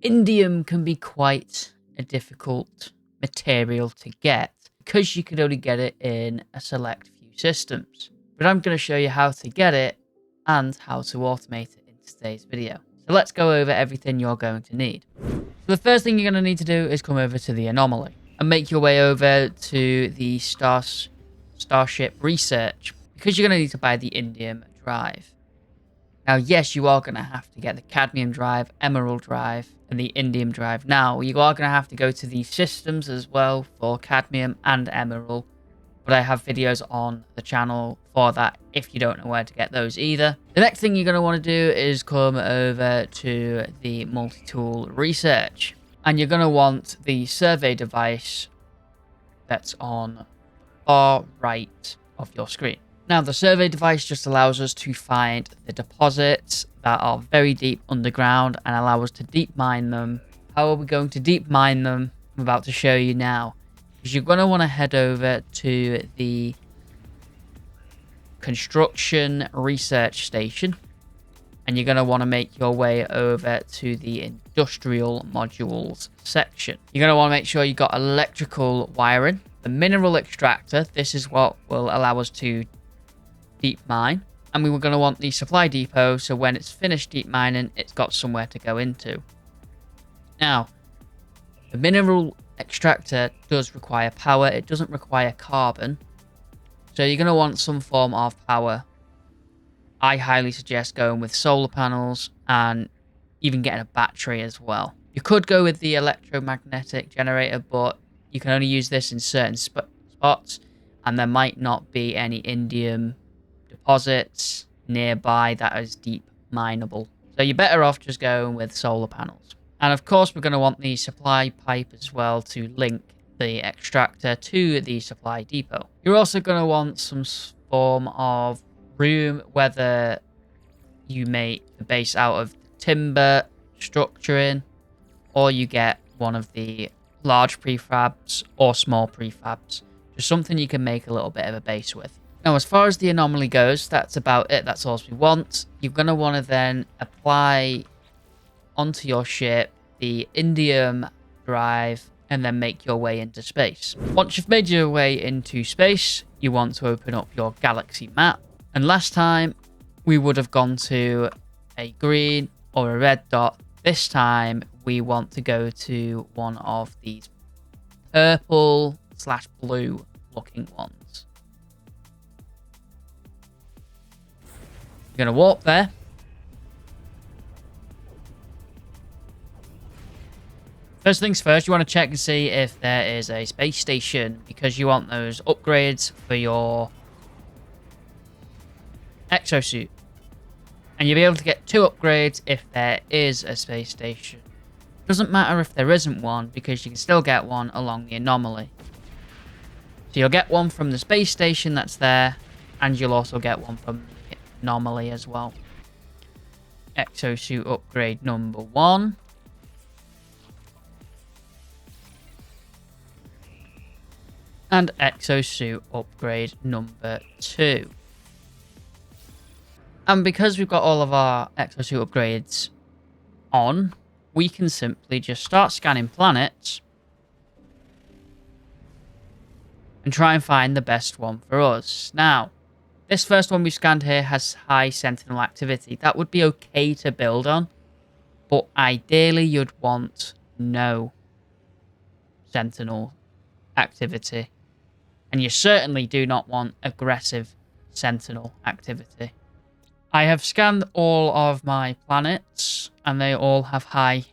Indium can be quite a difficult material to get because you can only get it in a select few systems. But I'm going to show you how to get it and how to automate it in today's video. So let's go over everything you're going to need. So the first thing you're going to need to do is come over to the anomaly and make your way over to the Starship Research, because you're going to need to buy the Indium drive. Now, yes, you are going to have to get the cadmium drive, emerald drive, and the indium drive. Now, you are going to have to go to these systems as well for cadmium and emerald, but I have videos on the channel for that if you don't know where to get those either. The next thing you're going to want to do is come over to the multi-tool research, and you're going to want the survey device that's on the far right of your screen. Now, the survey device just allows us to find the deposits that are very deep underground and allow us to deep mine them. How are we going to deep mine them? I'm about to show you now. Because you're going to want to head over to the construction research station. And you're going to want to make your way over to the industrial modules section. You're going to want to make sure you got electrical wiring. The mineral extractor, this is what will allow us to deep mine, and we were going to want the supply depot, so when it's finished deep mining, it's got somewhere to go into. Now, the mineral extractor does require power. It doesn't require carbon, so you're going to want some form of power. I highly suggest going with solar panels and even getting a battery as well. You could go with the electromagnetic generator, but you can only use this in certain spots, and there might not be any indium deposits nearby that is deep mineable. So you're better off just going with solar panels. And of course, we're going to want the supply pipe as well to link the extractor to the supply depot. You're also going to want some form of room, whether you make the base out of timber structuring, or you get one of the large prefabs or small prefabs. Just something you can make a little bit of a base with. Now, as far as the anomaly goes, that's about it. That's all we want. You're going to want to then apply onto your ship the indium drive and then make your way into space. Once you've made your way into space, you want to open up your galaxy map. And last time, we would have gone to a green or a red dot. This time, we want to go to one of these purple/blue looking ones. You're going to warp there. First things first, you want to check and see if there is a space station, because you want those upgrades for your exosuit. And you'll be able to get 2 upgrades if there is a space station. Doesn't matter if there isn't one, because you can still get one along the anomaly. So you'll get one from the space station that's there, and you'll also get one from the anomaly as well. Exosuit upgrade number 1. And exosuit upgrade number 2. And because we've got all of our exosuit upgrades on, we can simply just start scanning planets and try and find the best one for us. Now, this first one we've scanned here has high sentinel activity. That would be okay to build on, but ideally you'd want no sentinel activity. And you certainly do not want aggressive sentinel activity. I have scanned all of my planets, and they all have high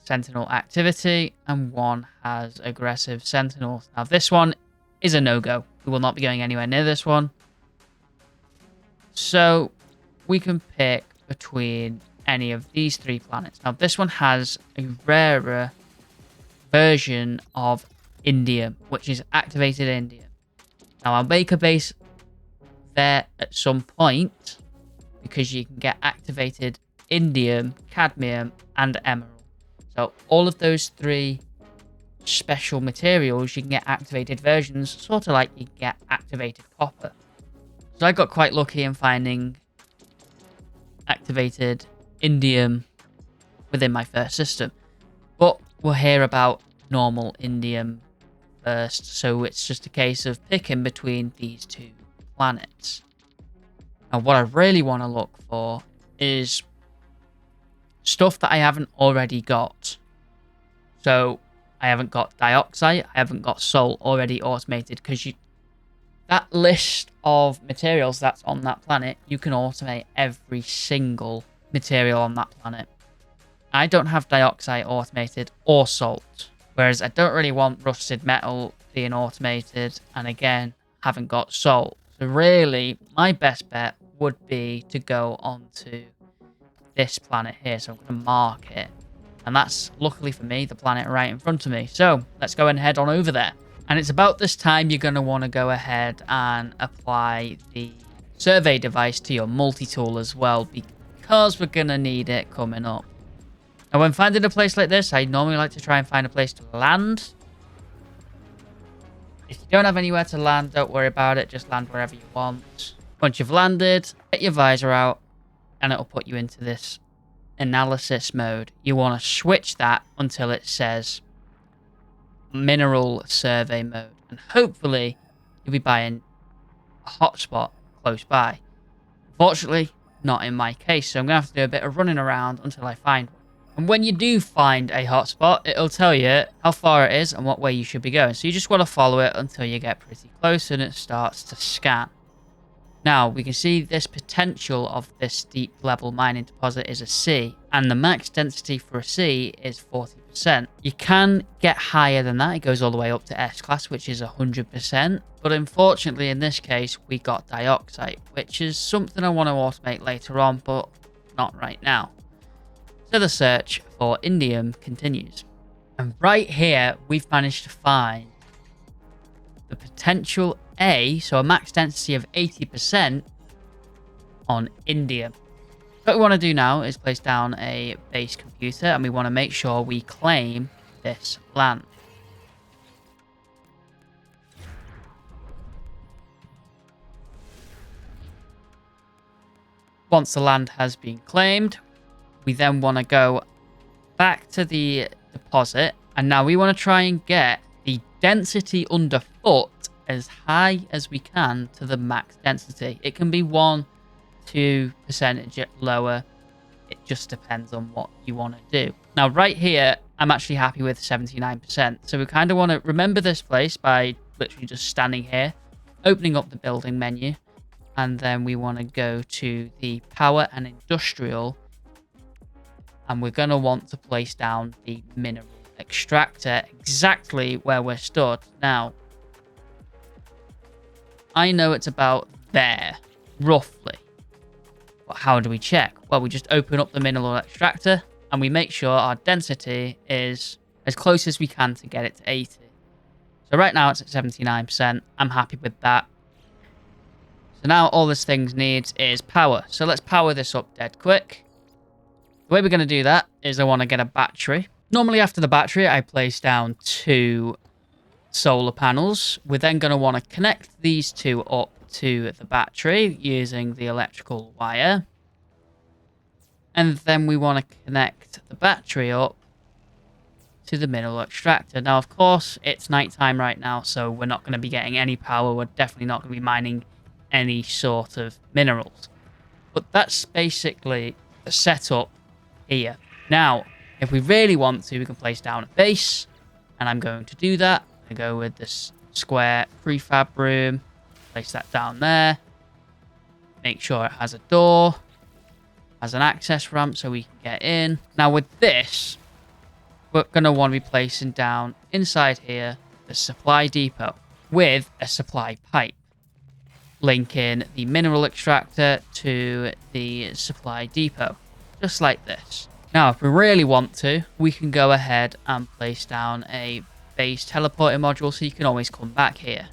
sentinel activity, and one has aggressive sentinels. Now, this one is a no-go. We will not be going anywhere near this one. So, we can pick between any of these 3 planets. Now, this one has a rarer version of Indium, which is activated Indium. Now, I'll make a base there at some point, because you can get activated indium, cadmium, and emerald. So all of those 3 special materials, you can get activated versions, sort of like you get activated copper. So I got quite lucky in finding activated indium within my first system. But we'll hear about normal indium first, so it's just a case of picking between these two planets. Now, what I really want to look for is stuff that I haven't already got. So I haven't got dioxide, I haven't got sol already automated, because that list of materials that's on that planet, you can automate every single material on that planet. I don't have dioxide automated or salt, whereas I don't really want rusted metal being automated, and again, haven't got salt. So really, my best bet would be to go onto this planet here. So I'm going to mark it. And that's, luckily for me, the planet right in front of me. So let's go and head on over there. And it's about this time you're going to want to go ahead and apply the survey device to your multi-tool as well, because we're going to need it coming up. Now, when finding a place like this, I normally like to try and find a place to land. If you don't have anywhere to land, don't worry about it. Just land wherever you want. Once you've landed, get your visor out, and it'll put you into this analysis mode. You want to switch that until it says mineral survey mode, and hopefully you'll be buying a hotspot close by. Unfortunately, not in my case, so I'm going to have to do a bit of running around until I find one. And when you do find a hotspot, it'll tell you how far it is and what way you should be going. So you just want to follow it until you get pretty close and it starts to scan. Now, we can see this potential of this deep level mining deposit is a C, and the max density for a C is 40%. You can get higher than that. It goes all the way up to S class, which is 100%. But unfortunately, in this case, we got dioxide, which is something I want to automate later on, but not right now. So the search for indium continues. And right here, we've managed to find the potential A, so a max density of 80% on indium. What we want to do now is place down a base computer, and we want to make sure we claim this land. Once the land has been claimed, we then want to go back to the deposit, and now we want to try and get the density underfoot as high as we can to the max density. It can be 1-2% lower. It just depends on what you want to do. Now, right here, I'm actually happy with 79%. So we kind of want to remember this place by literally just standing here, opening up the building menu, and then we want to go to the power and industrial, and we're going to want to place down the mineral extractor exactly where we're stood. Now, I know it's about there, roughly. But how do we check? Well, we just open up the mineral extractor and we make sure our density is as close as we can to get it to 80. So right now it's at 79%. I'm happy with that. So now all this thing needs is power. So let's power this up dead quick. The way we're going to do that is I want to get a battery. Normally after the battery, I place down 2 solar panels. We're then going to want to connect these 2 up to the battery using the electrical wire. And then we want to connect the battery up to the mineral extractor. Now, of course, it's nighttime right now, so we're not going to be getting any power. We're definitely not going to be mining any sort of minerals. But that's basically the setup here. Now, if we really want to, we can place down a base, and I'm going to do that. I go with this square prefab room, place that down there, make sure it has a door, has an access ramp so we can get in. Now with this, we're going to want to be placing down inside here the supply depot with a supply pipe, linking the mineral extractor to the supply depot, just like this. Now, if we really want to, we can go ahead and place down a base teleporting module so you can always come back here.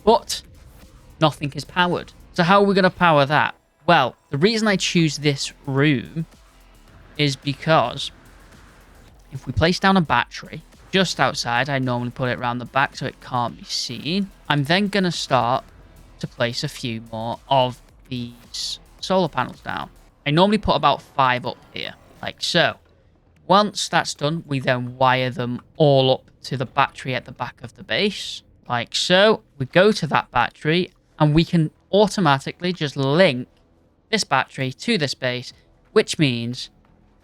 But nothing is powered. So how are we going to power that? Well, the reason I choose this room is because if we place down a battery just outside, I normally put it around the back so it can't be seen. I'm then going to start to place a few more of these solar panels down. I normally put about 5 up here, like so. Once that's done, we then wire them all up to the battery at the back of the base, like so. We go to that battery, and we can automatically just link this battery to this base, which means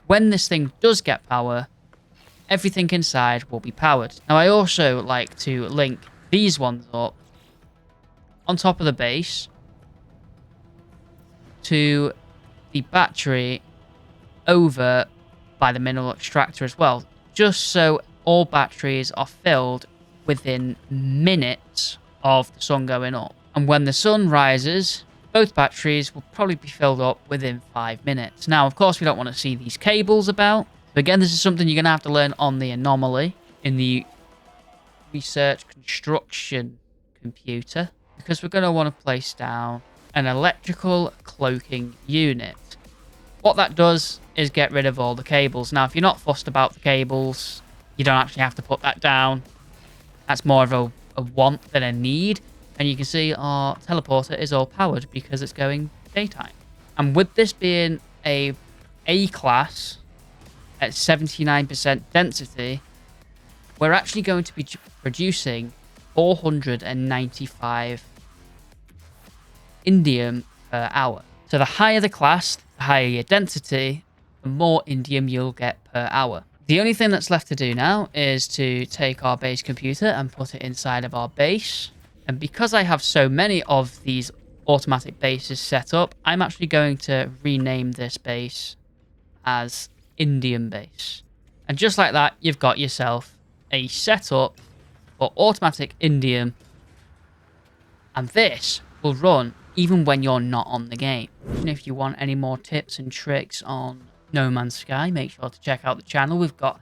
when this thing does get power, everything inside will be powered. Now, I also like to link these ones up on top of the base to the battery over by the mineral extractor as well, just so all batteries are filled within minutes of the sun going up. And when the sun rises, both batteries will probably be filled up within 5 minutes. Now, of course, we don't want to see these cables about. So again, this is something you're going to have to learn on the anomaly in the research construction computer, because we're going to want to place down an electrical cloaking unit. What that does is get rid of all the cables. Now, if you're not fussed about the cables, you don't actually have to put that down. That's more of a want than a need. And you can see our teleporter is all powered because it's going daytime. And with this being a A-class at 79% density, we're actually going to be producing 495 indium per hour. So the higher the class, the higher your density, the more indium you'll get per hour. The only thing that's left to do now is to take our base computer and put it inside of our base. And because I have so many of these automatic bases set up, I'm actually going to rename this base as Indium base. And just like that, you've got yourself a setup for automatic indium. And this will run even when you're not on the game. And if you want any more tips and tricks on No Man's Sky, make sure to check out the channel. We've got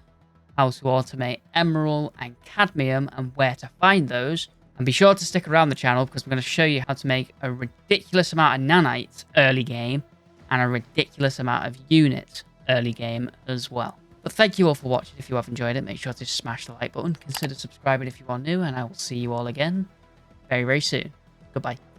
how to automate emerald and cadmium and where to find those. And be sure to stick around the channel because we're going to show you how to make a ridiculous amount of nanites early game and a ridiculous amount of units early game as well. But thank you all for watching. If you have enjoyed it, make sure to smash the like button. Consider subscribing if you are new, and I will see you all again very, very soon. Goodbye.